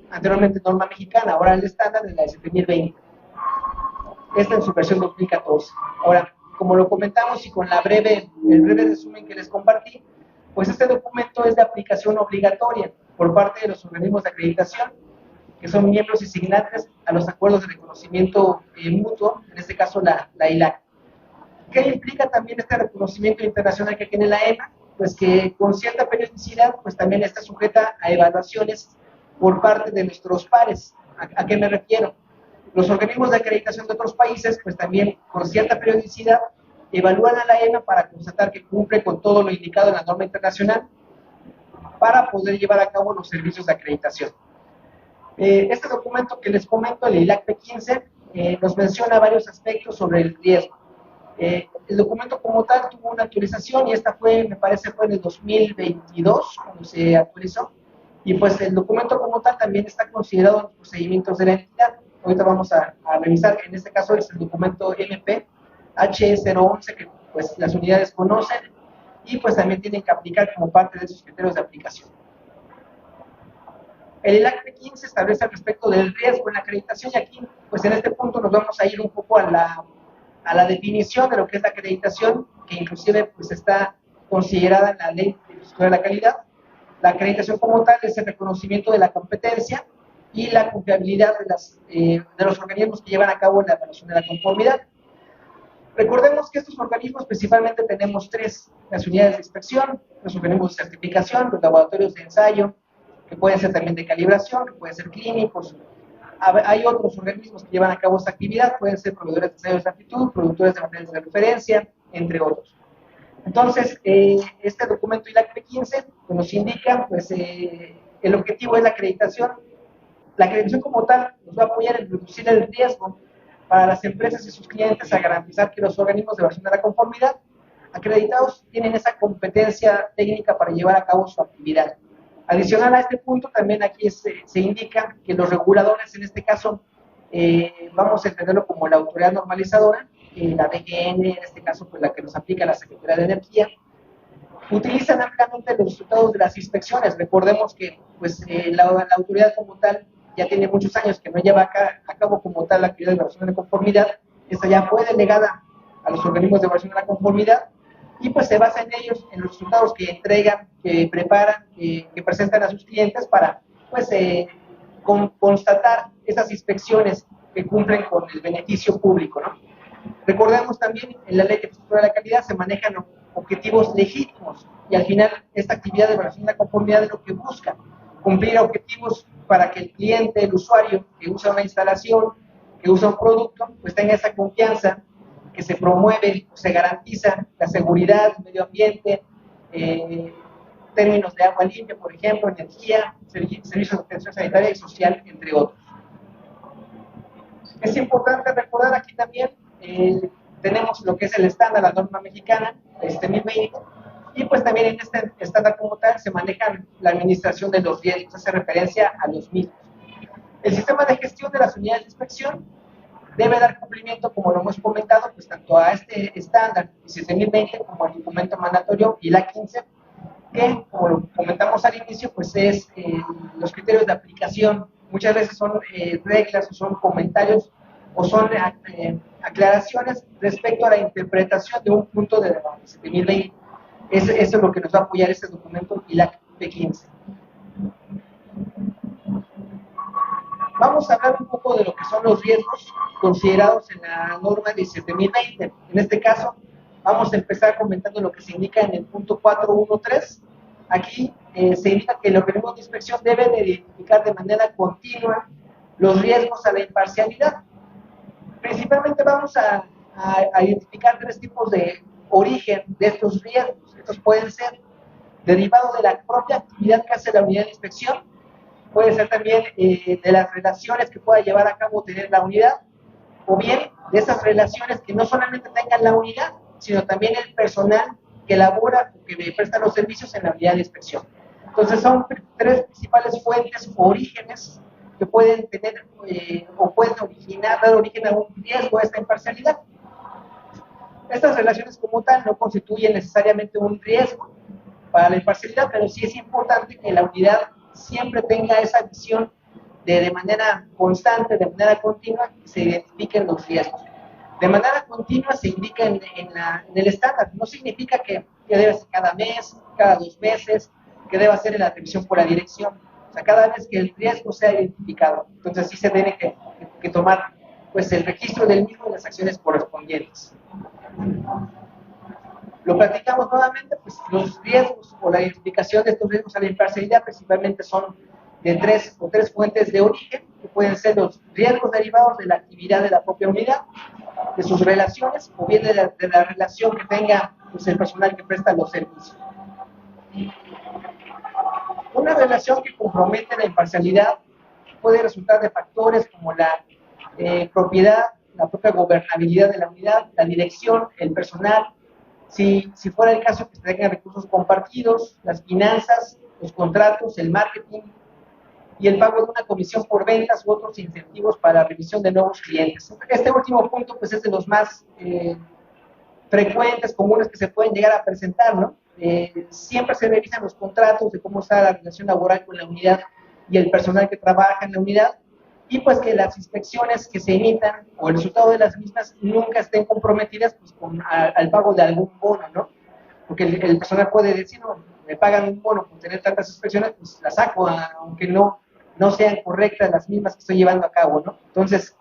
anteriormente norma mexicana, ahora el estándar de la 7020. Esta en su versión 2014. Ahora, como lo comentamos y con el breve resumen que les compartí, pues este documento es de aplicación obligatoria por parte de los organismos de acreditación, que son miembros y signantes a los acuerdos de reconocimiento mutuo, en este caso la ILAC. ¿Qué implica también este reconocimiento internacional que tiene la EMA? Pues que con cierta periodicidad, pues también está sujeta a evaluaciones por parte de nuestros pares. ¿A qué me refiero? Los organismos de acreditación de otros países, pues también con cierta periodicidad, evalúan a la EMA para constatar que cumple con todo lo indicado en la norma internacional para poder llevar a cabo los servicios de acreditación. Este documento que les comento, el ILAC P15, nos menciona varios aspectos sobre el riesgo. El documento como tal tuvo una actualización y esta me parece fue en el 2022 cuando se actualizó, y pues el documento como tal también está considerado en los procedimientos de la entidad. Ahorita vamos a revisar, en este caso es el documento MP H011 que pues las unidades conocen y pues también tienen que aplicar como parte de sus criterios de aplicación. El ILAC P15 establece al respecto del riesgo en la acreditación y aquí pues en este punto nos vamos a ir un poco a la definición de lo que es la acreditación, que inclusive pues está considerada en la Ley de la Calidad. La acreditación como tal es el reconocimiento de la competencia y la confiabilidad de los organismos que llevan a cabo la evaluación de la conformidad. Recordemos que estos organismos principalmente tenemos tres: las unidades de inspección, los organismos de certificación, los laboratorios de ensayo, que pueden ser también de calibración, que pueden ser clínicos. Hay otros organismos que llevan a cabo esta actividad, pueden ser proveedores de ensayos de aptitud, productores de materiales de referencia, entre otros. Entonces, este documento ILAC P15 pues, nos indica, pues, el objetivo es la acreditación. La acreditación como tal nos va a apoyar en reducir el riesgo para las empresas y sus clientes a garantizar que los organismos de evaluación de la conformidad acreditados tienen esa competencia técnica para llevar a cabo su actividad. Adicional a este punto, también aquí se indica que los reguladores, en este caso, vamos a entenderlo como la autoridad normalizadora, la DGN, en este caso, pues la que nos aplica la Secretaría de Energía, utilizan ampliamente los resultados de las inspecciones. Recordemos que pues, la autoridad como tal ya tiene muchos años que no lleva a cabo como tal la actividad de evaluación de conformidad. Esta ya fue delegada a los organismos de evaluación de la conformidad y pues se basa en ellos, en los resultados que entregan, que preparan, que presentan a sus clientes para pues constatar esas inspecciones que cumplen con el beneficio público, ¿no? Recordemos también, en la Ley de la Calidad se manejan objetivos legítimos y al final esta actividad de evaluación de la conformidad es lo que busca, cumplir objetivos para que el cliente, el usuario que usa una instalación, que usa un producto, pues tenga esa confianza, que se promueve, se garantiza la seguridad, el medio ambiente, términos de agua limpia, por ejemplo, energía, servicios de atención sanitaria y social, entre otros. Es importante recordar aquí también, tenemos lo que es el estándar, la norma mexicana, 7020, y pues también en este estándar como tal se maneja la administración de los riesgos, hace referencia a los mismos. El sistema de gestión de las unidades de inspección debe dar cumplimiento, como lo hemos comentado, pues tanto a este estándar 7020 como al documento mandatorio ILAC 15, que como lo comentamos al inicio, pues es los criterios de aplicación. Muchas veces son reglas o son comentarios o son aclaraciones respecto a la interpretación de un punto de la 7020. Eso es lo que nos va a apoyar este documento ILAC P15. Vamos a hablar un poco de lo que son los riesgos considerados en la norma 17020. En este caso, vamos a empezar comentando lo que se indica en el punto 413. Aquí se indica que el organismo de inspección debe de identificar de manera continua los riesgos a la imparcialidad. Principalmente vamos a identificar tres tipos de origen de estos riesgos. Estos pueden ser derivados de la propia actividad que hace la unidad de inspección, puede ser también de las relaciones que pueda llevar a cabo tener la unidad, o bien de esas relaciones que no solamente tengan la unidad, sino también el personal que elabora o que presta los servicios en la unidad de inspección. Entonces son tres principales fuentes o orígenes que pueden tener o pueden dar origen a un riesgo a esta imparcialidad. Estas relaciones como tal no constituyen necesariamente un riesgo para la imparcialidad, pero sí es importante que la unidad siempre tenga esa visión de manera constante, de manera continua, se identifiquen los riesgos. De manera continua se indica en el estándar, no significa que debe ser cada mes, cada 2 meses, que deba ser en la revisión por la dirección, o sea, cada vez que el riesgo sea identificado. Entonces sí se tiene que tomar pues el registro del mismo y las acciones correspondientes. Lo platicamos nuevamente, pues los riesgos o la identificación de estos riesgos a la imparcialidad principalmente son de tres fuentes de origen, que pueden ser los riesgos derivados de la actividad de la propia unidad, de sus relaciones, o bien de la relación que tenga pues, el personal que presta los servicios. Una relación que compromete la imparcialidad puede resultar de factores como la propiedad, la propia gobernabilidad de la unidad, la dirección, el personal, si fuera el caso que se tengan recursos compartidos, las finanzas, los contratos, el marketing y el pago de una comisión por ventas u otros incentivos para la revisión de nuevos clientes. Este último punto pues es de los más frecuentes, comunes que se pueden llegar a presentar, ¿no? Siempre se revisan los contratos de cómo está la relación laboral con la unidad y el personal que trabaja en la unidad, y pues que las inspecciones que se emitan o el resultado de las mismas nunca estén comprometidas pues, al pago de algún bono, ¿no? Porque el personal puede decir, no, me pagan un bono por tener tantas inspecciones, pues las saco, aunque no sean correctas las mismas que estoy llevando a cabo, ¿no? Entonces,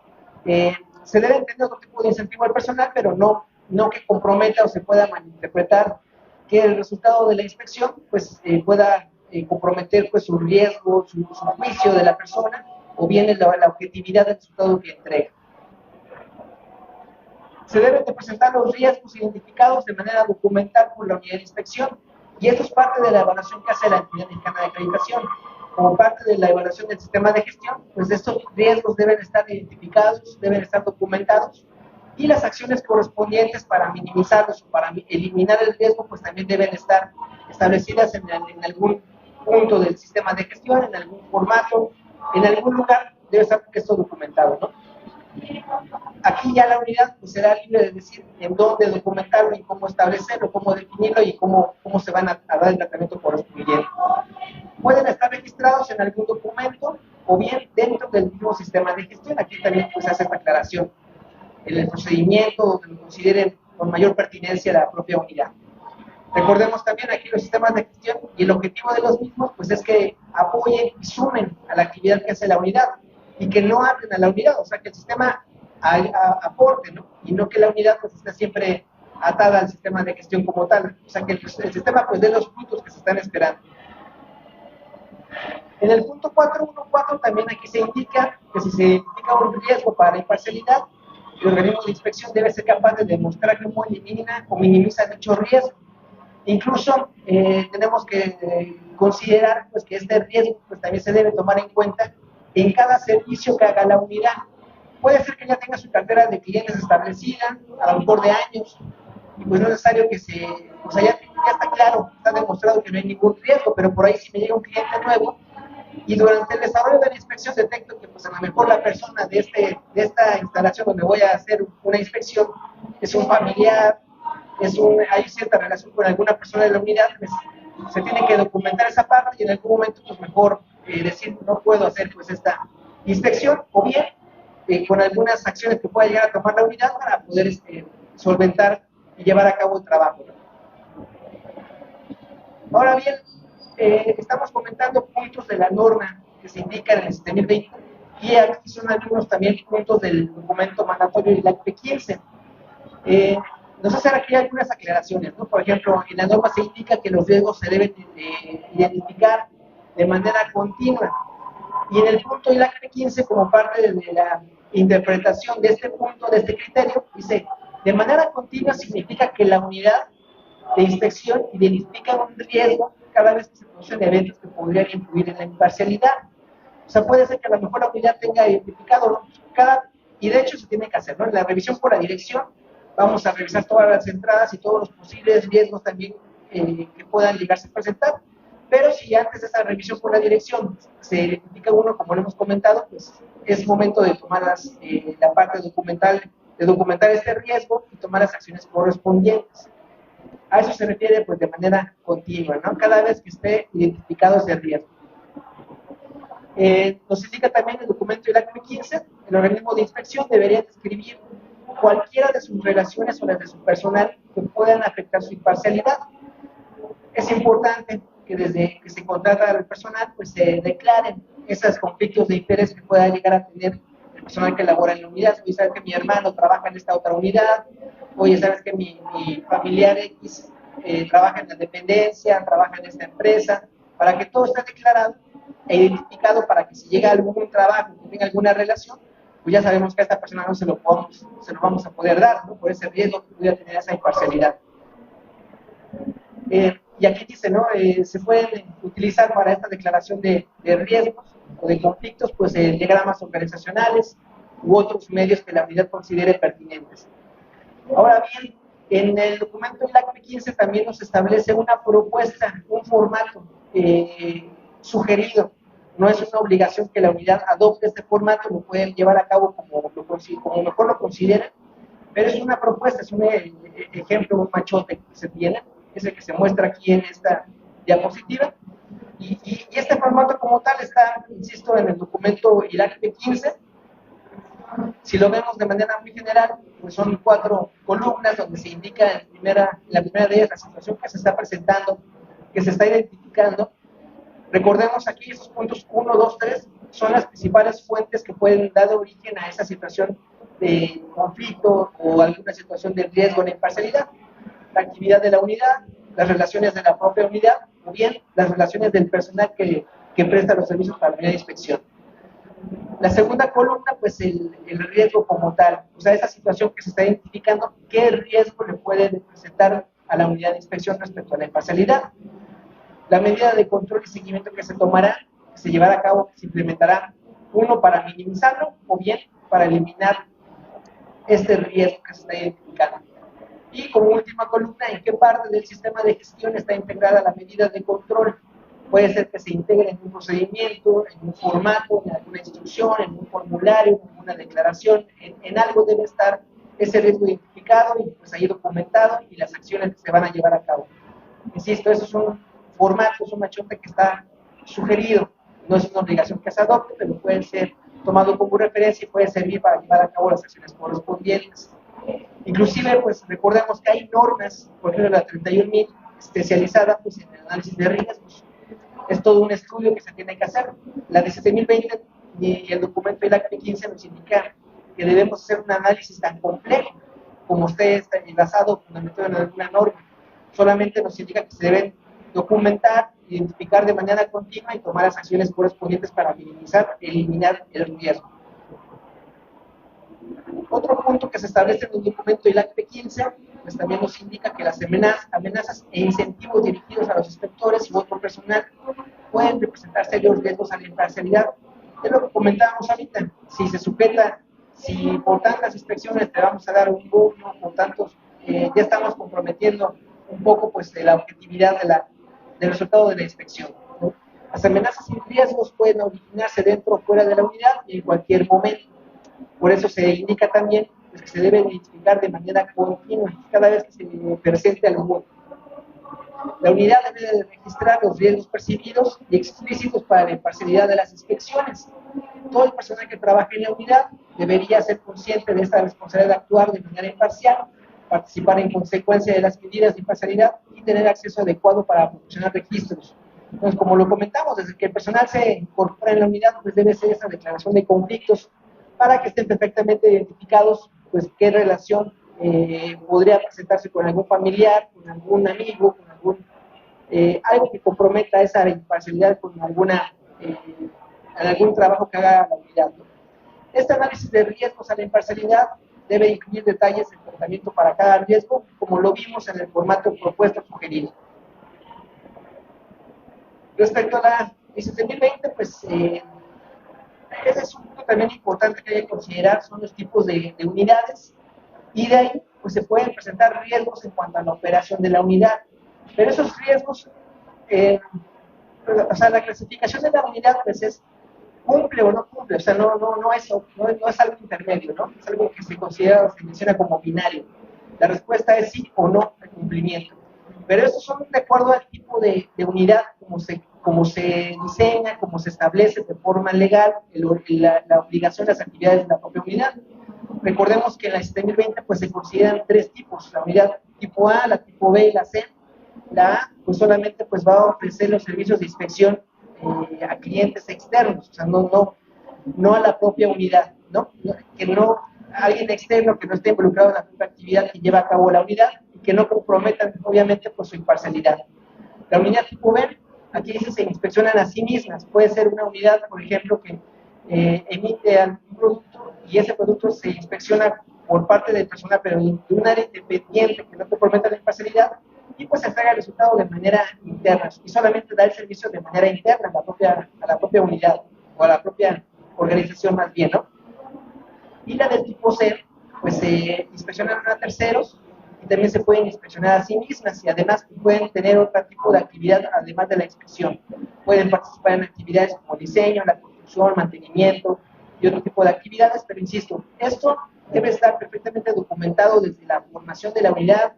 se debe entender otro tipo de incentivo al personal, pero no que comprometa o se pueda malinterpretar que el resultado de la inspección pues pueda comprometer pues su riesgo, su juicio de la persona, o bien la objetividad del resultado que entrega. Se deben de presentar los riesgos identificados de manera documental por la unidad de inspección, y esto es parte de la evaluación que hace la entidad mexicana de acreditación. Como parte de la evaluación del sistema de gestión, pues estos riesgos deben estar identificados, deben estar documentados, y las acciones correspondientes para minimizarlos o para eliminar el riesgo, pues también deben estar establecidas en algún punto del sistema de gestión, en algún formato, en algún lugar debe estar esto documentado, ¿no? Aquí ya la unidad pues, será libre de decir en dónde documentarlo y cómo establecerlo, cómo definirlo y cómo se van a dar el tratamiento correspondiente. Pueden estar registrados en algún documento o bien dentro del mismo sistema de gestión. Aquí también pues, se hace esta aclaración en el procedimiento donde lo consideren con mayor pertinencia la propia unidad. Recordemos también aquí los sistemas de gestión y el objetivo de los mismos pues es que apoyen y sumen a la actividad que hace la unidad y que no hablen a la unidad, o sea que el sistema aporte, ¿no? Y no que la unidad pues esté siempre atada al sistema de gestión como tal, o sea que el sistema pues dé los frutos que se están esperando. En el punto 4.1.4 también aquí se indica que si se identifica un riesgo para la imparcialidad, el organismo de inspección debe ser capaz de demostrar cómo elimina o minimiza dicho riesgo. Incluso tenemos que considerar pues, que este riesgo pues, también se debe tomar en cuenta en cada servicio que haga la unidad. Puede ser que ya tenga su cartera de clientes establecida, a lo mejor de años, y pues no es necesario que o sea, ya está claro, está demostrado que no hay ningún riesgo, pero por ahí si me llega un cliente nuevo, y durante el desarrollo de la inspección detecto que pues a lo mejor la persona de esta instalación donde voy a hacer una inspección es un familiar, hay cierta relación con alguna persona de la unidad, pues se tiene que documentar esa parte y en algún momento pues mejor decir no puedo hacer pues esta inspección, o bien con algunas acciones que pueda llegar a tomar la unidad para poder solventar y llevar a cabo el trabajo, ¿no? Ahora bien, estamos comentando puntos de la norma que se indican en el 7020 y aquí son algunos también puntos del documento mandatorio del ACP 15. Nos hacen aquí algunas aclaraciones, ¿no? Por ejemplo, en la norma se indica que los riesgos se deben identificar de manera continua, y en el punto del ACP 15, como parte de la interpretación de este punto, de este criterio, dice, de manera continua significa que la unidad de inspección identifica un riesgo cada vez que se producen eventos que podrían influir en la imparcialidad. O sea, puede ser que a lo mejor la unidad tenga identificado, ¿no? Y de hecho se tiene que hacer, ¿no? En la revisión por la dirección vamos a revisar todas las entradas y todos los posibles riesgos también que puedan llegarse a presentar. Pero si antes de esa revisión por la dirección se identifica uno, como lo hemos comentado, pues es momento de tomar la parte documental, de documentar este riesgo y tomar las acciones correspondientes. A eso se refiere pues de manera continua, ¿no? Cada vez que esté identificado ese riesgo. Nos indica también el documento del ILAC-P15, el organismo de inspección debería describir cualquiera de sus relaciones o las de su personal que puedan afectar su imparcialidad. Es importante que desde que se contrata al personal, pues se declaren esos conflictos de interés que pueda llegar a tener el personal que labora en la unidad. Oye, sabes que mi hermano trabaja en esta otra unidad, oye, sabes que mi familiar X trabaja en la dependencia, trabaja en esta empresa, para que todo esté declarado e identificado para que si llega algún trabajo, que tenga alguna relación, pues ya sabemos que a esta persona no se lo vamos a poder dar, ¿no? Por ese riesgo que pudiera tener esa imparcialidad. Y aquí dice, ¿no? Se pueden utilizar para esta declaración de riesgos o de conflictos, pues diagramas organizacionales u otros medios que la unidad considere pertinentes. Ahora bien, en el documento ILAC-P15 también nos establece una propuesta, un formato sugerido. No es una obligación que la unidad adopte este formato, lo pueden llevar a cabo como mejor lo consideren, pero es una propuesta, es un ejemplo, un machote que se tiene, es el que se muestra aquí en esta diapositiva, y este formato como tal está, insisto, en el documento ILAC-P15. Si lo vemos de manera muy general, pues son 4 columnas donde se indica en la primera de ellas la situación que se está presentando, que se está identificando. Recordemos aquí esos puntos 1, 2, 3 son las principales fuentes que pueden dar origen a esa situación de conflicto o alguna situación de riesgo de imparcialidad. La actividad de la unidad, las relaciones de la propia unidad o bien las relaciones del personal que presta los servicios para la unidad de inspección. La segunda columna, pues el riesgo como tal, o sea, esa situación que se está identificando, qué riesgo le puede presentar a la unidad de inspección respecto a la imparcialidad. La medida de control y seguimiento que se tomará, que se llevará a cabo, que se implementará, uno para minimizarlo o bien para eliminar este riesgo que se está identificando. Y como última columna, ¿en qué parte del sistema de gestión está integrada la medida de control? Puede ser que se integre en un procedimiento, en un formato, en alguna instrucción, en un formulario, en una declaración, en algo debe estar ese riesgo identificado y pues ahí documentado y las acciones que se van a llevar a cabo. Insisto, eso es un formato, es un machote que está sugerido, no es una obligación que se adopte, pero puede ser tomado como referencia y puede servir para llevar a cabo las acciones correspondientes. Inclusive, pues recordemos que hay normas, por ejemplo la 31.000 especializada pues, en el análisis de riesgos. Es todo un estudio que se tiene que hacer. La 17.020 y el documento ILAC-P15 nos indica que debemos hacer un análisis tan complejo como usted está basado, fundamentado en alguna norma. Solamente nos indica que se deben documentar, identificar de manera continua y tomar las acciones correspondientes para minimizar, eliminar el riesgo. Otro punto que se establece en el documento ILAC-P15 pues también nos indica que las amenazas e incentivos dirigidos a los inspectores y otro personal pueden representar serios riesgos a la imparcialidad. Es lo que comentábamos ahorita, si se sujeta, si por tantas inspecciones te vamos a dar un bono, por tantos, ya estamos comprometiendo un poco pues de la objetividad del resultado de la inspección, ¿no? Las amenazas y riesgos pueden originarse dentro o fuera de la unidad y en cualquier momento. Por eso se indica también pues, que se debe identificar de manera continua cada vez que se presente alguno. La unidad debe de registrar los riesgos percibidos y explícitos para la imparcialidad de las inspecciones. Todo el personal que trabaja en la unidad debería ser consciente de esta responsabilidad de actuar de manera imparcial, participar en consecuencia de las medidas de imparcialidad y tener acceso adecuado para proporcionar registros. Entonces, como lo comentamos, desde que el personal se incorpora en la unidad, pues debe ser esa declaración de conflictos para que estén perfectamente identificados, pues qué relación podría presentarse con algún familiar, con algún amigo, con algo que comprometa esa imparcialidad con algún trabajo que haga la unidad, ¿no? Este análisis de riesgos a la imparcialidad debe incluir detalles del tratamiento para cada riesgo, como lo vimos en el formato propuesto sugerido. Respecto a la 17.020, pues ese es un punto también importante que hay que considerar, son los tipos de unidades, y de ahí pues se pueden presentar riesgos en cuanto a la operación de la unidad, pero esos riesgos, o sea, la clasificación de la unidad pues es cumple o no cumple, o sea, no es algo intermedio, ¿no? Es algo que se considera, se menciona como binario. La respuesta es sí o no al cumplimiento. Pero estos son de acuerdo al tipo de unidad, como se cómo se diseña, cómo se establece de forma legal la obligación de las actividades de la propia unidad. Recordemos que en la 7020 pues se consideran tres tipos, la unidad tipo A, la tipo B y la C. La A pues solamente pues va a ofrecer los servicios de inspección a clientes externos, o sea, no a la propia unidad, ¿no? Que no alguien externo que no esté involucrado en la propia actividad que lleva a cabo la unidad y que no comprometan obviamente pues su imparcialidad. La unidad tipo B, aquí dice se inspeccionan a sí mismas, puede ser una unidad, por ejemplo, que emite algún producto y ese producto se inspecciona por parte del personal, pero de un área independiente que no comprometa la imparcialidad y pues se entrega el resultado de manera interna y solamente da el servicio de manera interna a la propia unidad o a la propia organización más bien, ¿no? Y la del tipo C, pues se inspeccionan a terceros y también se pueden inspeccionar a sí mismas y además pueden tener otro tipo de actividad además de la inspección. Pueden participar en actividades como diseño, la construcción, mantenimiento y otro tipo de actividades, pero insisto, esto debe estar perfectamente documentado desde la formación de la unidad,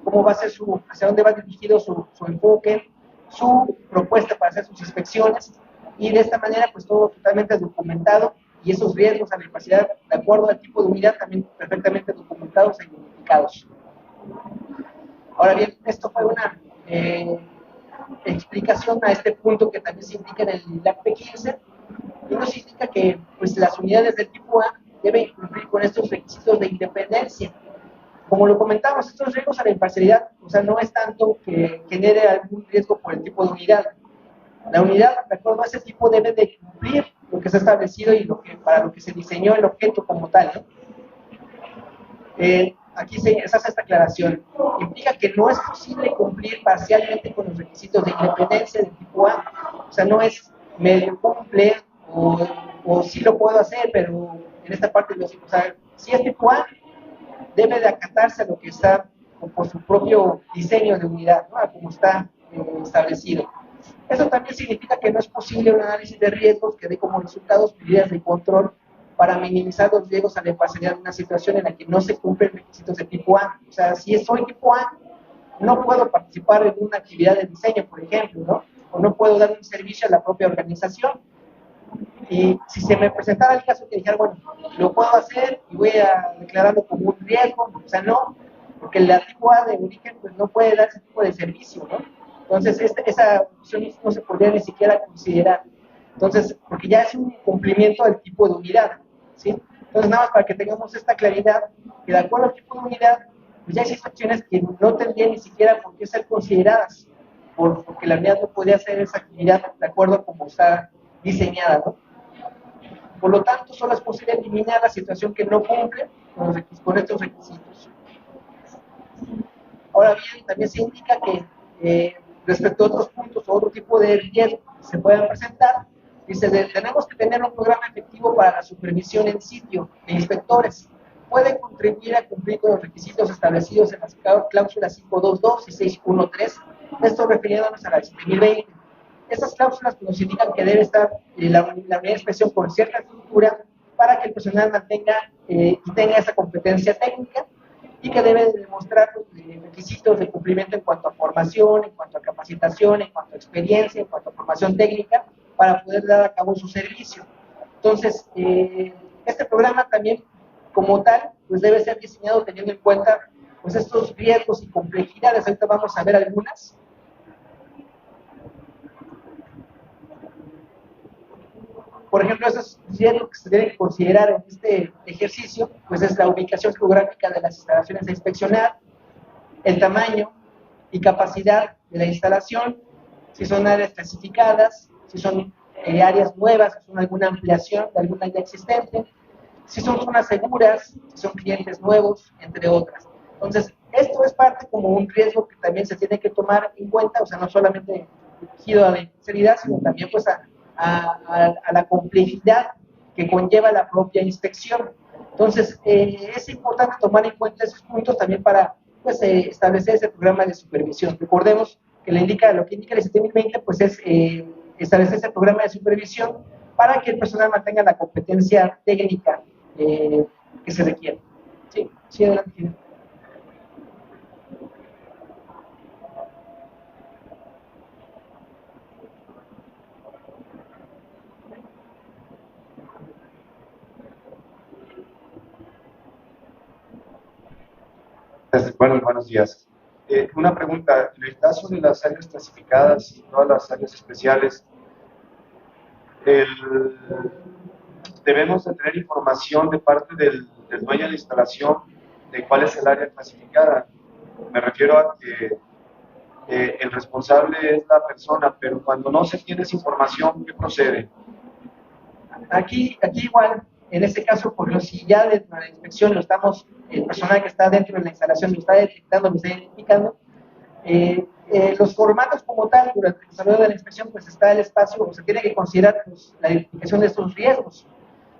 cómo va a ser hacia dónde va dirigido su enfoque, su propuesta para hacer sus inspecciones y de esta manera pues todo totalmente documentado y esos riesgos a la capacidad de acuerdo al tipo de unidad también perfectamente documentados e identificados. Ahora bien, esto fue una explicación a este punto que también se indica en el LACP 15 y nos indica que pues, las unidades del tipo A deben cumplir con estos requisitos de independencia. Como lo comentamos, estos riesgos a la imparcialidad, o sea, no es tanto que genere algún riesgo por el tipo de unidad. La unidad, de acuerdo a ese tipo, debe de cumplir lo que se ha establecido y para lo que se diseñó el objeto como tal, ¿no? Aquí se hace esta aclaración. Implica que no es posible cumplir parcialmente con los requisitos de independencia del tipo A. O sea, no es medio cumple o sí lo puedo hacer, pero en esta parte lo digo. O sea, si es tipo A, debe de acatarse a lo que está por su propio diseño de unidad, ¿no? Como está establecido. Eso también significa que no es posible un análisis de riesgos que dé como resultados medidas de control para minimizar los riesgos a la imparcialidad de una situación en la que no se cumplen requisitos de tipo A. O sea, si soy tipo A, no puedo participar en una actividad de diseño, por ejemplo, ¿no? O no puedo dar un servicio a la propia organización. Y si se me presentara el caso que dijera, bueno, lo puedo hacer y voy a declararlo como un riesgo, o sea, no, porque la tipo A de origen pues, no puede dar ese tipo de servicio, ¿no? Entonces, esa opción no se podría ni siquiera considerar. Entonces, porque ya es un cumplimiento del tipo de unidad, ¿sí? Entonces, nada más para que tengamos esta claridad, que de acuerdo al tipo de unidad, pues ya hay situaciones que no tendrían ni siquiera por qué ser consideradas, porque la unidad no podría hacer esa actividad de acuerdo a cómo está diseñada, ¿no? Por lo tanto, solo es posible eliminar la situación que no cumple con estos requisitos. Ahora bien, también se indica que respecto a otros puntos o otro tipo de riesgos que se puedan presentar, dice, tenemos que tener un programa efectivo para la supervisión en sitio de inspectores. Puede contribuir a cumplir con los requisitos establecidos en las cláusulas 522 y 613, esto refiriéndonos a la 7020. Estas cláusulas nos indican que debe estar la unidad de inspección con cierta estructura para que el personal mantenga y tenga esa competencia técnica y que debe demostrar los requisitos de cumplimiento en cuanto a formación, en cuanto a capacitación, en cuanto a experiencia, en cuanto a formación técnica para poder dar a cabo su servicio. Entonces, este programa también como tal, pues debe ser diseñado teniendo en cuenta pues estos riesgos y complejidades. Ahorita vamos a ver algunas. Por ejemplo, esos riesgos que se deben considerar en este ejercicio, pues es la ubicación geográfica de las instalaciones a inspeccionar, el tamaño y capacidad de la instalación, si son áreas clasificadas, si son áreas nuevas, si son alguna ampliación de alguna ya existente, si son zonas seguras, si son clientes nuevos, entre otras. Entonces, esto es parte como un riesgo que también se tiene que tomar en cuenta, o sea, no solamente dirigido a la inseguridad, sino también pues a la complejidad que conlleva la propia inspección. Entonces, es importante tomar en cuenta esos puntos también para pues, establecer ese programa de supervisión. Recordemos que lo que indica el 7020 pues, es establecer ese programa de supervisión para que el personal mantenga la competencia técnica que se requiere. Sí, sí, adelante. Bueno, buenos días. Una pregunta, en el caso de las áreas clasificadas y todas las áreas especiales, el- debemos de tener información de parte del dueño de la instalación de cuál es el área clasificada. Me refiero a que el responsable es la persona, pero cuando no se tiene esa información, ¿qué procede? Aquí igual, en este caso, por ejemplo, si ya dentro de la inspección el personal que está dentro de la instalación lo está detectando, lo está identificando, los formatos como tal, durante el desarrollo de la inspección, pues está el espacio, o se tiene que considerar pues, la identificación de estos riesgos.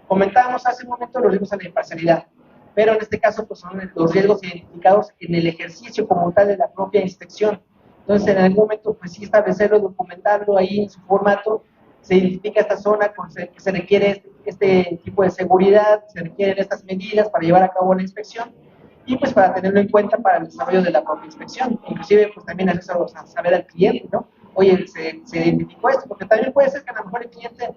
Comentábamos hace un momento los riesgos a la imparcialidad, pero en este caso pues son los riesgos identificados en el ejercicio como tal de la propia inspección. Entonces, en algún momento, pues sí establecerlo, documentarlo ahí en su formato, se identifica esta zona, que se requiere este tipo de seguridad, se requieren estas medidas para llevar a cabo la inspección, y pues para tenerlo en cuenta para el desarrollo de la propia inspección. Inclusive, pues también hacerlo saber al cliente, ¿no? Oye, se identificó esto, porque también puede ser que a lo mejor el cliente,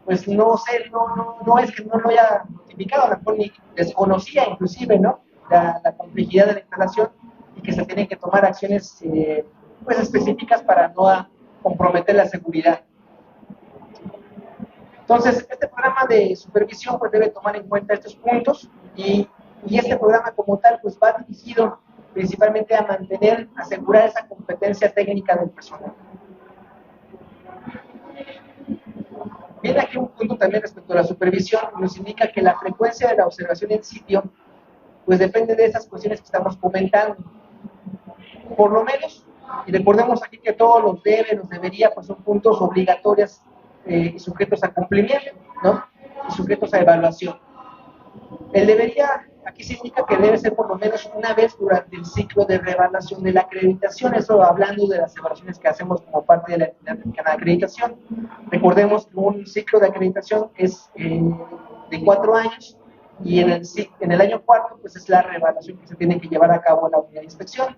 pues no sé, no es que no lo haya notificado, a lo mejor ni desconocía inclusive, ¿no? La complejidad de la instalación y que se tienen que tomar acciones pues específicas para no comprometer la seguridad. Entonces, este programa de supervisión pues debe tomar en cuenta estos puntos y este programa como tal pues va dirigido principalmente a asegurar esa competencia técnica del personal. Viene aquí un punto también respecto a la supervisión, nos indica que la frecuencia de la observación en sitio pues depende de esas cuestiones que estamos comentando. Por lo menos, y recordemos aquí que todos los debería, pues son puntos obligatorios y sujetos a cumplimiento, ¿no? Y sujetos a evaluación. El debería, aquí se indica que debe ser por lo menos una vez durante el ciclo de reevaluación de la acreditación, eso hablando de las evaluaciones que hacemos como parte de la entidad mexicana de acreditación. Recordemos que un ciclo de acreditación es de 4 años y en el año cuarto pues es la reevaluación que se tiene que llevar a cabo en la unidad de inspección.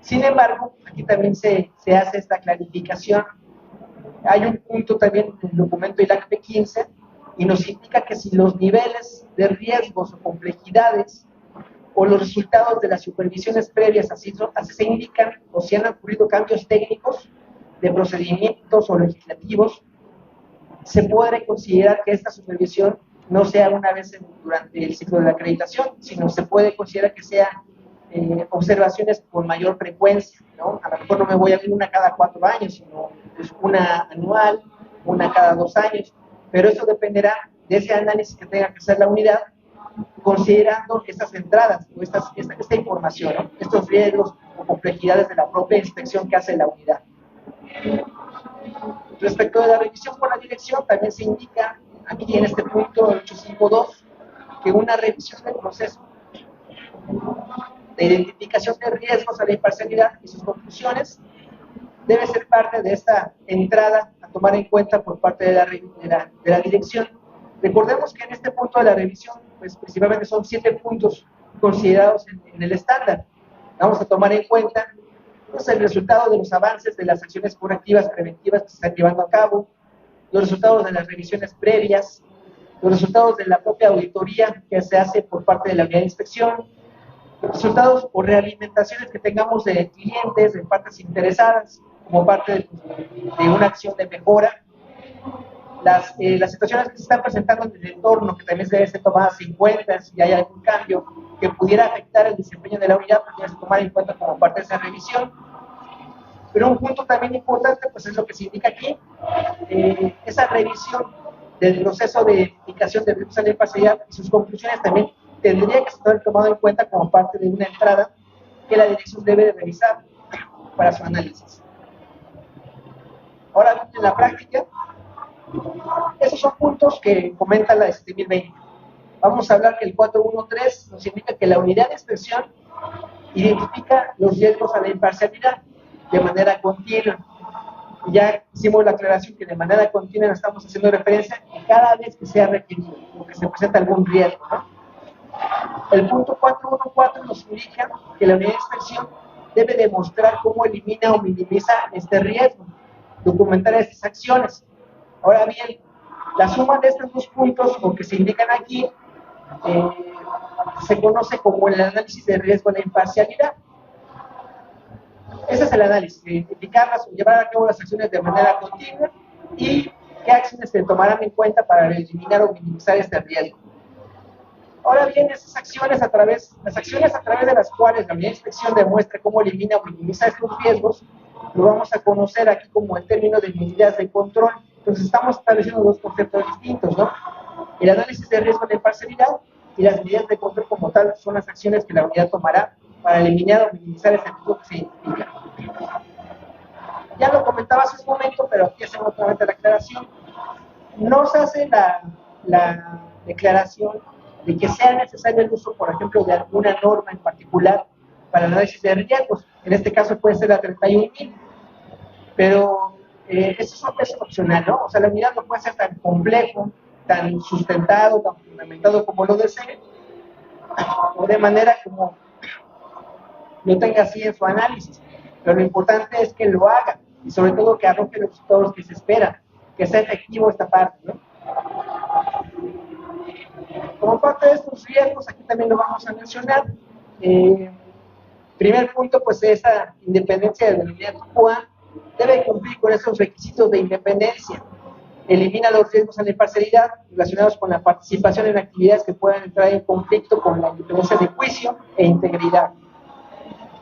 Sin embargo, aquí también se hace esta clarificación. Hay un punto también en el documento ILAC P15 y nos indica que si los niveles de riesgos o complejidades o los resultados de las supervisiones previas así se indican o si han ocurrido cambios técnicos de procedimientos o legislativos, se puede considerar que esta supervisión no sea una vez durante el ciclo de la acreditación, sino se puede considerar que sea observaciones con mayor frecuencia, ¿no? A lo mejor no me voy a ir una cada 4 años, sino pues una anual, una cada 2 años, pero eso dependerá de ese análisis que tenga que hacer la unidad, considerando estas entradas, o esta información, ¿no? Estos riesgos o complejidades de la propia inspección que hace la unidad. Respecto de la revisión por la dirección, también se indica aquí en este punto 852 que una revisión del proceso de identificación de riesgos a la imparcialidad y sus conclusiones debe ser parte de esta entrada a tomar en cuenta por parte de la dirección. Recordemos que en este punto de la revisión, pues principalmente son 7 puntos considerados en el estándar. Vamos a tomar en cuenta pues, el resultado de los avances de las acciones correctivas preventivas que se están llevando a cabo, los resultados de las revisiones previas, los resultados de la propia auditoría que se hace por parte de la unidad de inspección, los resultados o realimentaciones que tengamos de clientes, de partes interesadas, como parte de una acción de mejora, las situaciones que se están presentando en el entorno, que también deben ser tomadas en cuenta, si hay algún cambio que pudiera afectar el desempeño de la unidad, pues debe ser tomar en cuenta como parte de esa revisión. Pero un punto también importante, pues es lo que se indica aquí, esa revisión del proceso de identificación de riesgos a la imparcialidad y sus conclusiones también tendría que estar tomado en cuenta como parte de una entrada que la dirección debe de revisar para su análisis. Ahora, en la práctica, esos son puntos que comenta la 7020. Vamos a hablar que el 413 nos indica que la unidad de inspección identifica los riesgos a la imparcialidad de manera continua. Ya hicimos la aclaración que de manera continua estamos haciendo referencia a cada vez que sea requerido o que se presenta algún riesgo, ¿no? El punto 414 nos indica que la unidad de inspección debe demostrar cómo elimina o minimiza este riesgo, documentar estas acciones. Ahora bien, la suma de estos dos puntos, o que se indican aquí, se conoce como el análisis de riesgo de imparcialidad. Ese es el análisis, identificarlas o llevar a cabo las acciones de manera continua y qué acciones se tomarán en cuenta para eliminar o minimizar este riesgo. Ahora bien, las acciones a través de las cuales la unidad de inspección demuestra cómo elimina o minimiza estos riesgos, lo vamos a conocer aquí como el término de medidas de control. Entonces estamos estableciendo dos conceptos distintos, ¿no? El análisis de riesgo de imparcialidad y las medidas de control como tal son las acciones que la unidad tomará para eliminar o minimizar ese riesgo que se identifica. Ya lo comentaba hace un momento, pero aquí hacemos nuevamente la aclaración. No se hace la declaración de que sea necesario el uso, por ejemplo, de alguna norma en particular para el análisis de riesgos. En este caso puede ser la 31.000, pero eso es opcional, ¿no? O sea, la unidad no puede ser tan complejo, tan sustentado, tan fundamentado como lo desee, o de manera como lo tenga así en su análisis. Pero lo importante es que lo haga y sobre todo que arroje los resultados que se esperan, que sea efectivo esta parte, ¿no? Como parte de estos riesgos, aquí también lo vamos a mencionar. Primer punto, pues esa independencia de la unidad tipo A debe cumplir con esos requisitos de independencia. Elimina los riesgos a la imparcialidad relacionados con la participación en actividades que puedan entrar en conflicto con la independencia de juicio e integridad.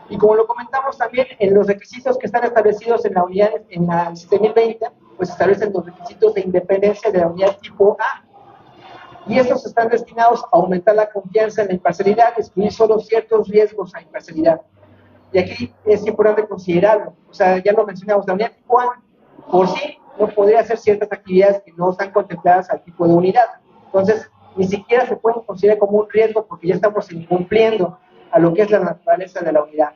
Y como lo comentamos también, en los requisitos que están establecidos en la unidad, en la 7020, pues establecen los requisitos de independencia de la unidad tipo A. Y estos están destinados a aumentar la confianza en la imparcialidad y excluir solo ciertos riesgos a imparcialidad. Y aquí es importante considerarlo. O sea, ya lo mencionamos, la unidad tipo A por sí no podría hacer ciertas actividades que no están contempladas al tipo de unidad. Entonces, ni siquiera se pueden considerar como un riesgo porque ya estamos incumpliendo a lo que es la naturaleza de la unidad.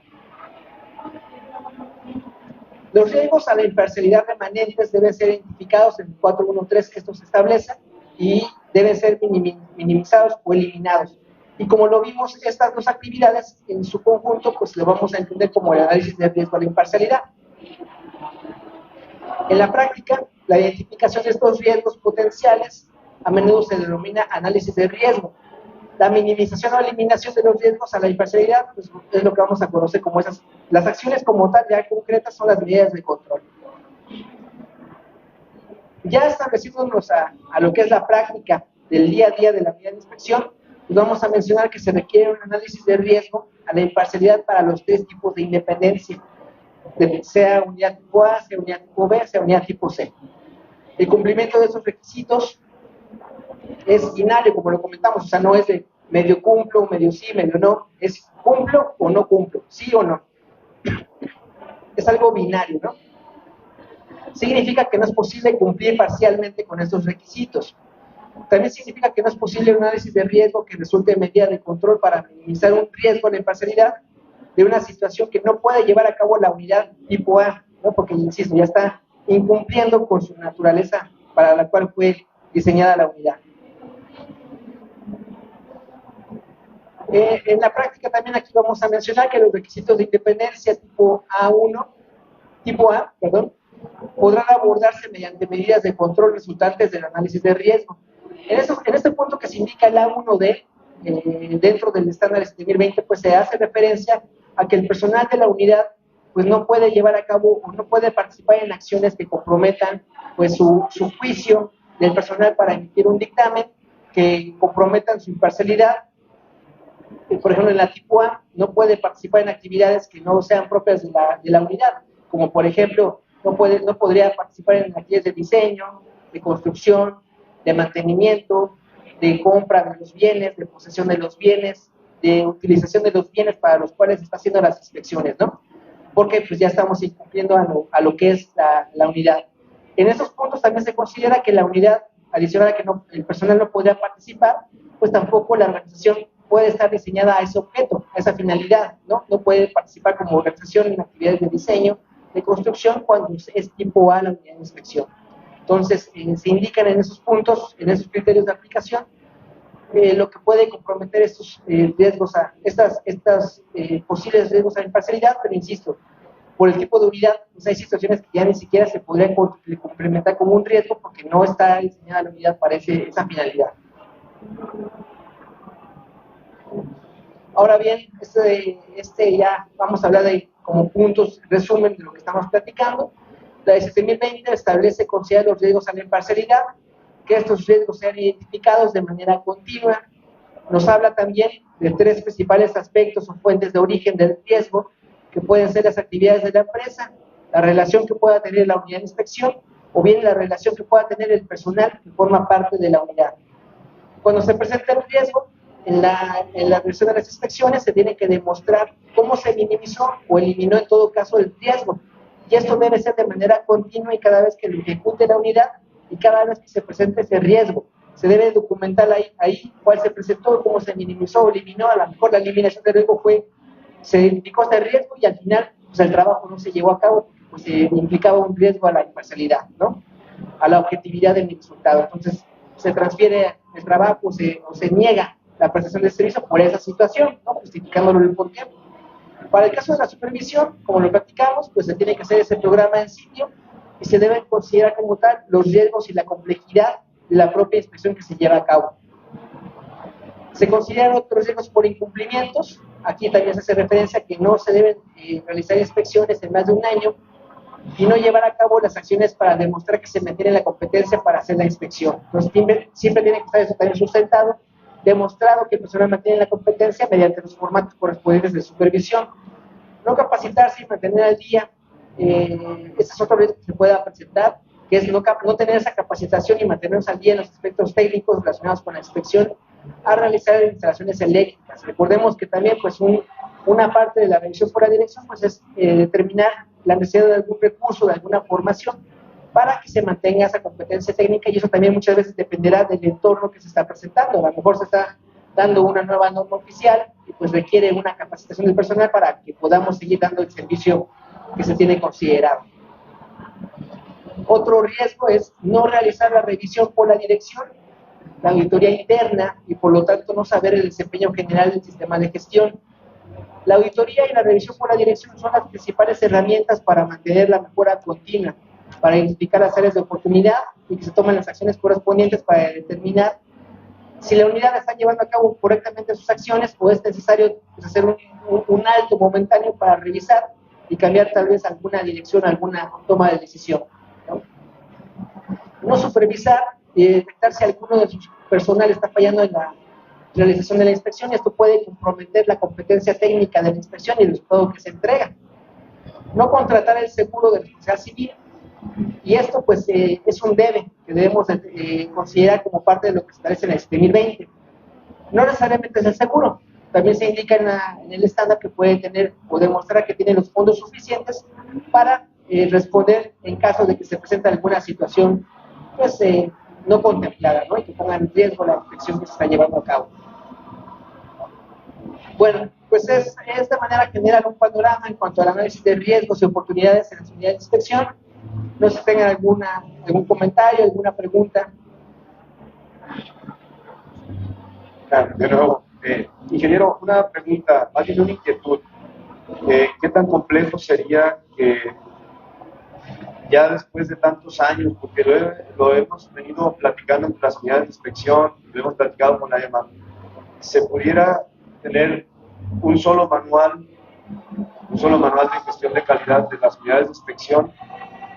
Los riesgos a la imparcialidad remanentes deben ser identificados en el 413 que esto se establece y deben ser minimizados o eliminados. Y como lo vimos, estas dos actividades en su conjunto, pues lo vamos a entender como el análisis de riesgo a la imparcialidad. En la práctica, la identificación de estos riesgos potenciales a menudo se denomina análisis de riesgo. La minimización o eliminación de los riesgos a la imparcialidad pues, es lo que vamos a conocer como esas. Las acciones como tal ya concretas son las medidas de control. Ya estableciéndonos a lo que es la práctica del día a día de la unidad de inspección, pues vamos a mencionar que se requiere un análisis de riesgo a la imparcialidad para los tres tipos de independencia, sea unidad tipo A, sea unidad tipo B, sea unidad tipo C. El cumplimiento de esos requisitos es binario, como lo comentamos, o sea, no es de medio cumplo, medio sí, medio no, es cumplo o no cumplo, sí o no. Es algo binario, ¿no? Significa que no es posible cumplir parcialmente con estos requisitos. También significa que no es posible un análisis de riesgo que resulte en medida de control para minimizar un riesgo de imparcialidad de una situación que no puede llevar a cabo la unidad tipo A, ¿no? Porque, insisto, ya está incumpliendo con su naturaleza para la cual fue diseñada la unidad. En la práctica también aquí vamos a mencionar que los requisitos de independencia tipo A, podrán abordarse mediante medidas de control resultantes del análisis de riesgo. En este punto que se indica el A1D, dentro del estándar 7020, pues se hace referencia a que el personal de la unidad pues no puede llevar a cabo o no puede participar en acciones que comprometan pues su juicio del personal para emitir un dictamen, que comprometan su imparcialidad. Por ejemplo, en la tipo A no puede participar en actividades que no sean propias de la unidad, como por ejemplo, no podría participar en actividades de diseño, de construcción, de mantenimiento, de compra de los bienes, de posesión de los bienes, de utilización de los bienes para los cuales se está haciendo las inspecciones, ¿no? Porque pues ya estamos incumpliendo a lo que es la unidad. En esos puntos también se considera que la unidad, adicional a que el personal no podría participar, pues tampoco la organización puede estar diseñada a ese objeto, a esa finalidad, ¿no? No puede participar como organización en actividades de diseño, de construcción, cuando es tipo A la unidad de inspección. Entonces, se indican en esos puntos, en esos criterios de aplicación, lo que puede comprometer estos riesgos, estas posibles riesgos a la imparcialidad, pero insisto, por el tipo de unidad, pues hay situaciones que ya ni siquiera se podrían complementar como un riesgo porque no está diseñada la unidad para esa finalidad. Ahora bien, ya vamos a hablar de como puntos, resumen de lo que estamos platicando. La de 7020 establece, considera los riesgos a la imparcialidad, que estos riesgos sean identificados de manera continua. Nos habla también de tres principales aspectos o fuentes de origen del riesgo, que pueden ser las actividades de la empresa, la relación que pueda tener la unidad de inspección, o bien la relación que pueda tener el personal que forma parte de la unidad. Cuando se presenta el riesgo, en la revisión de las inspecciones se tiene que demostrar cómo se minimizó o eliminó en todo caso el riesgo. Y esto debe ser de manera continua y cada vez que lo ejecute la unidad y cada vez que se presente ese riesgo. Se debe documentar ahí cuál se presentó, cómo se minimizó o eliminó. A lo mejor la eliminación del riesgo se identificó este riesgo y al final pues el trabajo no se llevó a cabo, pues se implicaba un riesgo a la imparcialidad, ¿no? A la objetividad del resultado. Entonces se transfiere el trabajo o se niega la prestación de servicio por esa situación, ¿no? Justificándolo el porqué. Para el caso de la supervisión, como lo platicamos, pues se tiene que hacer ese programa en sitio y se deben considerar como tal los riesgos y la complejidad de la propia inspección que se lleva a cabo. Se consideran otros riesgos por incumplimientos. Aquí también se hace referencia a que no se deben realizar inspecciones en más de un año y no llevar a cabo las acciones para demostrar que se mantiene la competencia para hacer la inspección. Entonces, siempre tiene que estar eso también sustentado, demostrado que el personal mantiene la competencia mediante los formatos correspondientes de supervisión. No capacitarse y mantener al día, ese es otro riesgo que se pueda presentar, que es no tener esa capacitación y mantenernos al día en los aspectos técnicos relacionados con la inspección a realizar instalaciones eléctricas. Recordemos que también pues una parte de la revisión por la dirección pues es determinar la necesidad de algún recurso, de alguna formación para que se mantenga esa competencia técnica, y eso también muchas veces dependerá del entorno que se está presentando. A lo mejor se está dando una nueva norma oficial y pues requiere una capacitación del personal para que podamos seguir dando el servicio que se tiene considerado. Otro riesgo es no realizar la revisión por la dirección, la auditoría interna, y por lo tanto no saber el desempeño general del sistema de gestión. La auditoría y la revisión por la dirección son las principales herramientas para mantener la mejora continua, para identificar las áreas de oportunidad y que se tomen las acciones correspondientes para determinar si la unidad está llevando a cabo correctamente sus acciones o es necesario pues, hacer un alto momentáneo para revisar y cambiar tal vez alguna dirección, alguna toma de decisión, ¿no? No supervisar y detectar si alguno de sus personal está fallando en la realización de la inspección, y esto puede comprometer la competencia técnica de la inspección y el resultado que se entrega. No contratar el seguro de responsabilidad civil, y esto pues es un debe que debemos considerar como parte de lo que se establece en el 2020. No necesariamente es el seguro, también se indica en el estándar que puede tener o demostrar que tiene los fondos suficientes para responder en caso de que se presente alguna situación pues no contemplada, ¿no? Y que ponga en riesgo la inspección que se está llevando a cabo. Bueno, pues es de manera general un panorama en cuanto al análisis de riesgos y oportunidades en las unidades de inspección. No sé si tengan algún comentario, alguna pregunta. Claro, de nuevo, ingeniero, una pregunta, más bien una inquietud. ¿Qué tan complejo sería que ya después de tantos años, porque lo hemos venido platicando entre las unidades de inspección, lo hemos platicado con la EMA, se pudiera tener un solo manual de gestión de calidad de las unidades de inspección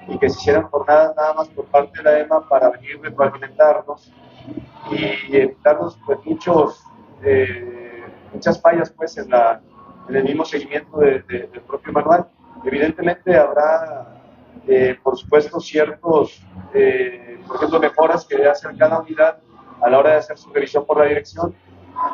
y que se hicieran jornadas nada más por parte de la EMA para venir retroalimentarnos y evitarnos pues muchas fallas pues en el mismo seguimiento del propio manual? Evidentemente habrá por supuesto ciertos por ejemplo mejoras que debe hacer cada unidad a la hora de hacer su revisión por la dirección,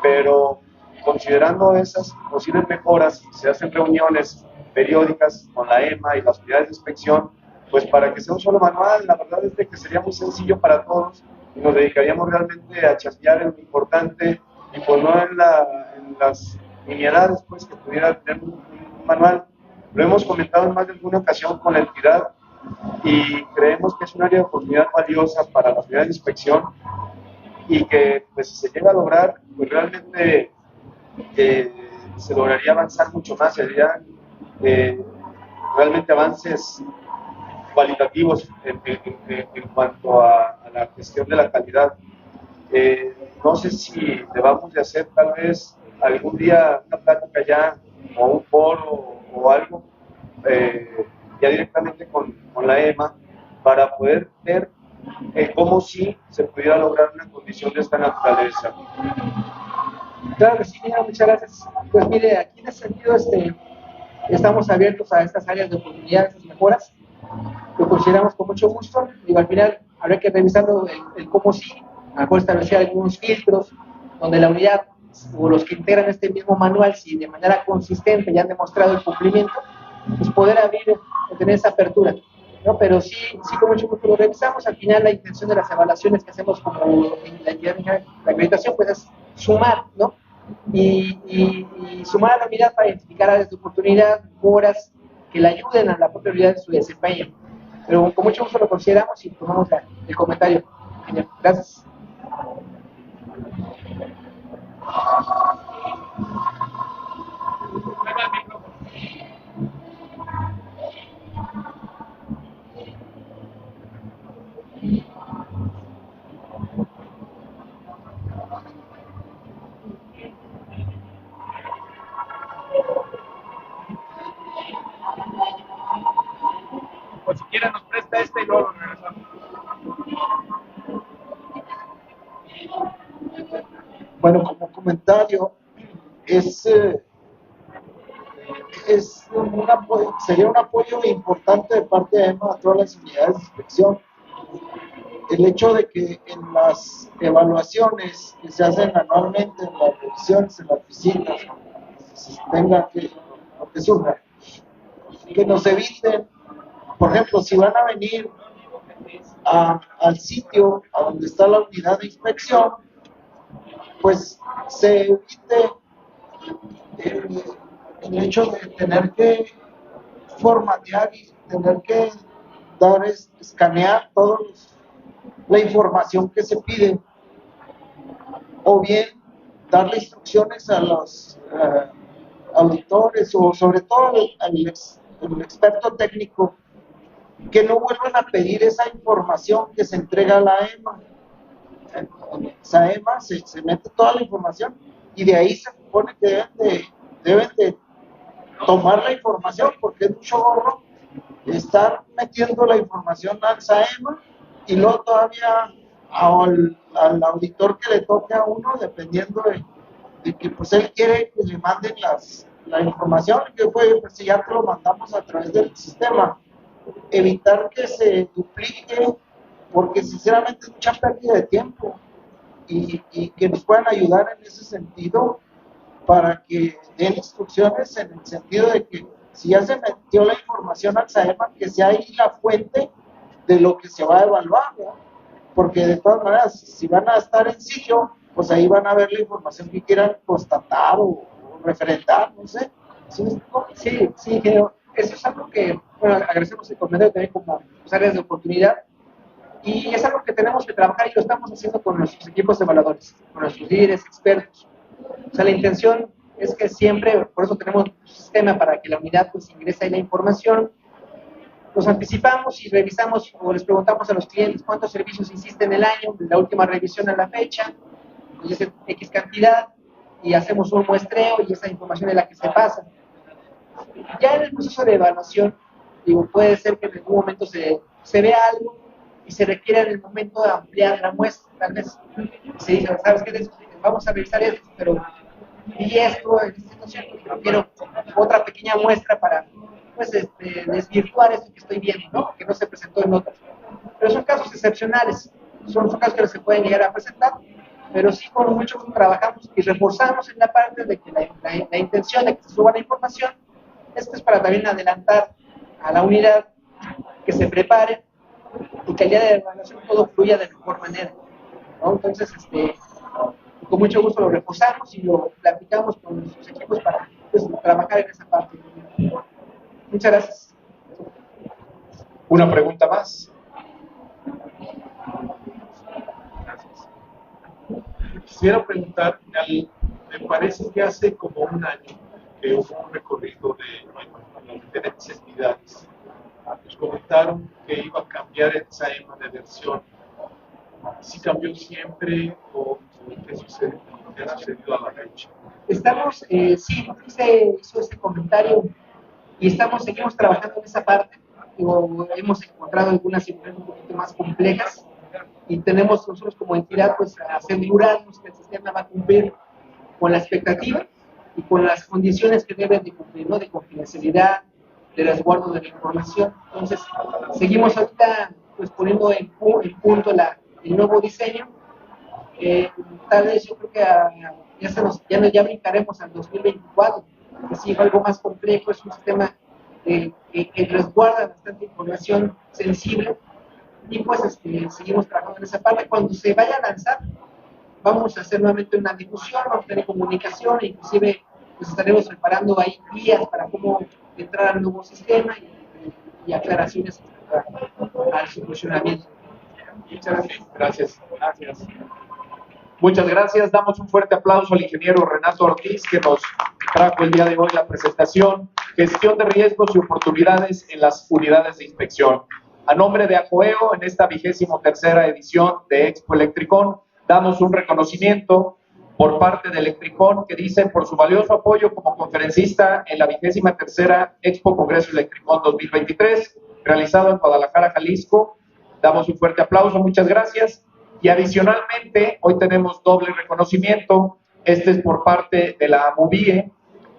pero considerando esas posibles mejoras, se hacen reuniones periódicas con la EMA y las unidades de inspección, pues para que sea un solo manual. La verdad es de que sería muy sencillo para todos y nos dedicaríamos realmente a chasquear en lo importante y pues no en las nimiedades pues, que pudiera tener un manual. Lo hemos comentado en más de alguna ocasión con la entidad y creemos que es un área de oportunidad valiosa para las unidades de inspección y que pues, si se llega a lograr, pues realmente se lograría avanzar mucho más, serían realmente avances cualitativos en cuanto a la gestión de la calidad. No sé si debamos de hacer tal vez algún día una plática ya, o un foro o algo, ya directamente con la EMA, para poder ver cómo sí se pudiera lograr una condición de esta naturaleza. Claro que sí, mira, muchas gracias. Pues mire, aquí en ese sentido estamos abiertos a estas áreas de oportunidad, estas mejoras. Lo consideramos con mucho gusto. Digo, al final habrá que revisarlo el cómo sí, a lo mejor establecer algunos filtros donde la unidad o los que integran este mismo manual, si de manera consistente ya han demostrado el cumplimiento, pues poder abrir o tener esa apertura, ¿no? Pero sí, con mucho gusto lo revisamos. Al final la intención de las evaluaciones que hacemos como la entidad de la acreditación pues es sumar, ¿no? Y sumar a la unidad para identificar áreas de oportunidad, mejoras que le ayuden a la propia unidad en su desempeño. Pero con mucho gusto lo consideramos y tomamos el comentario. Genial. Gracias. O si quieren nos presta este y luego lo regresamos. Bueno, como comentario, sería un apoyo importante de parte de EMA a todas las unidades de inspección. El hecho de que en las evaluaciones que se hacen anualmente, en las revisiones, en las visitas, se tenga que, lo que surja, que nos eviten, por ejemplo, si van a venir al sitio a donde está la unidad de inspección, pues se evite el hecho de tener que formatear y tener que escanear toda la información que se pide, o bien darle instrucciones a los auditores o sobre todo al experto técnico que no vuelvan a pedir esa información que se entrega a la EMA. En esa EMA se mete toda la información y de ahí se supone que deben de tomar la información, porque es mucho gorro estar metiendo la información al SAEMA y luego todavía al auditor que le toque a uno, dependiendo de que pues él quiere que le manden la información, que fue, pues si ya te lo mandamos a través del sistema, evitar que se duplique, porque sinceramente es mucha pérdida de tiempo, y que nos puedan ayudar en ese sentido para que den instrucciones en el sentido de que si ya se metió la información al SAEMA, que sea ahí la fuente de lo que se va a evaluar, ¿no? Porque de todas maneras, si van a estar en sitio, pues ahí van a ver la información que quieran constatar o referendar, no sé. Sí, creo. Eso es algo que, bueno, agradecemos el comentario también como áreas de oportunidad. Y es algo que tenemos que trabajar y lo estamos haciendo con nuestros equipos evaluadores, con nuestros líderes, expertos. O sea, la intención es que siempre, por eso tenemos un sistema para que la unidad pues ingrese ahí la información, nos anticipamos y revisamos o les preguntamos a los clientes cuántos servicios hiciste en el año, de la última revisión a la fecha, pues es X cantidad, y hacemos un muestreo y esa información es la que se pasa. Ya en el proceso de evaluación, digo, puede ser que en algún momento se vea algo y se requiere en el momento de ampliar la muestra, tal vez se dice, ¿sabes qué? Vamos a revisar esto, pero y esto, no sé, pero quiero otra pequeña muestra para pues, desvirtuar esto que estoy viendo, ¿no? Que no se presentó en otros. Pero son casos excepcionales, son casos que no se pueden llegar a presentar, pero sí como mucho trabajamos y reforzamos en la parte de que la intención de que se suba la información, esto es para también adelantar a la unidad que se prepare y que el día de la evaluación todo fluya de mejor manera, ¿no? Entonces, con mucho gusto lo reforzamos y lo aplicamos con nuestros equipos para pues, trabajar en esa parte. Muchas gracias. Una pregunta más. Gracias. Quisiera preguntar, me parece que hace como un año que hubo un recorrido de las diferentes entidades. Nos comentaron que iba a cambiar el SAEMA de versión. ¿Sí cambió siempre o qué sucede? que ha sucedido a la fecha. Estamos, sí, se hizo este comentario y seguimos trabajando en esa parte. Hemos encontrado algunas situaciones un poquito más complejas y tenemos nosotros como entidad pues asegurarnos que el sistema va a cumplir con la expectativa y con las condiciones que deben de cumplir, ¿no? De confidencialidad, de resguardo de la información. Entonces, seguimos ahorita pues poniendo en punto el nuevo diseño. Tal vez yo creo que ya brincaremos al 2024, que sí, algo más complejo, es un sistema que resguarda bastante información sensible y pues seguimos trabajando en esa parte. Cuando se vaya a lanzar, vamos a hacer nuevamente una difusión, vamos a tener comunicación e inclusive pues estaremos preparando ahí guías para cómo entrar al nuevo sistema y aclaraciones al su funcionamiento. Gracias. Muchas gracias. Damos un fuerte aplauso al ingeniero Renato Ortiz, que nos trajo el día de hoy la presentación Gestión de riesgos y oportunidades en las unidades de inspección. A nombre de ACOEO, en esta 23ª edición de Expo Electricón, damos un reconocimiento por parte de Electricón, que dice por su valioso apoyo como conferencista en la 23ª Expo Congreso Electricón 2023, realizado en Guadalajara, Jalisco. Damos un fuerte aplauso, muchas gracias. Y adicionalmente, hoy tenemos doble reconocimiento. Este es por parte de la AMUBIE,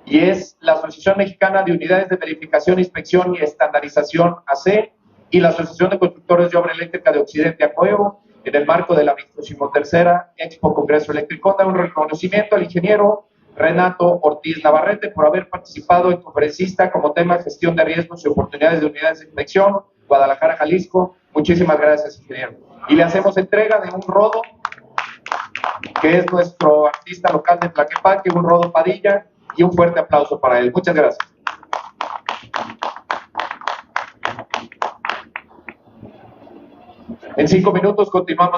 y es la Asociación Mexicana de Unidades de Verificación, Inspección y Estandarización, AC, y la Asociación de Constructores de Obra Eléctrica de Occidente, ACOEO, en el marco de la 23ª Expo Congreso Electricón. Da un reconocimiento al ingeniero Renato Ortiz Navarrete por haber participado en conferencista como tema Gestión de riesgos y oportunidades de unidades de inspección, Guadalajara, Jalisco. Muchísimas gracias, ingeniero. Y le hacemos entrega de un rodo, que es nuestro artista local de Tlaquepaque, un rodo Padilla, y un fuerte aplauso para él. Muchas gracias. En 5 minutos continuamos.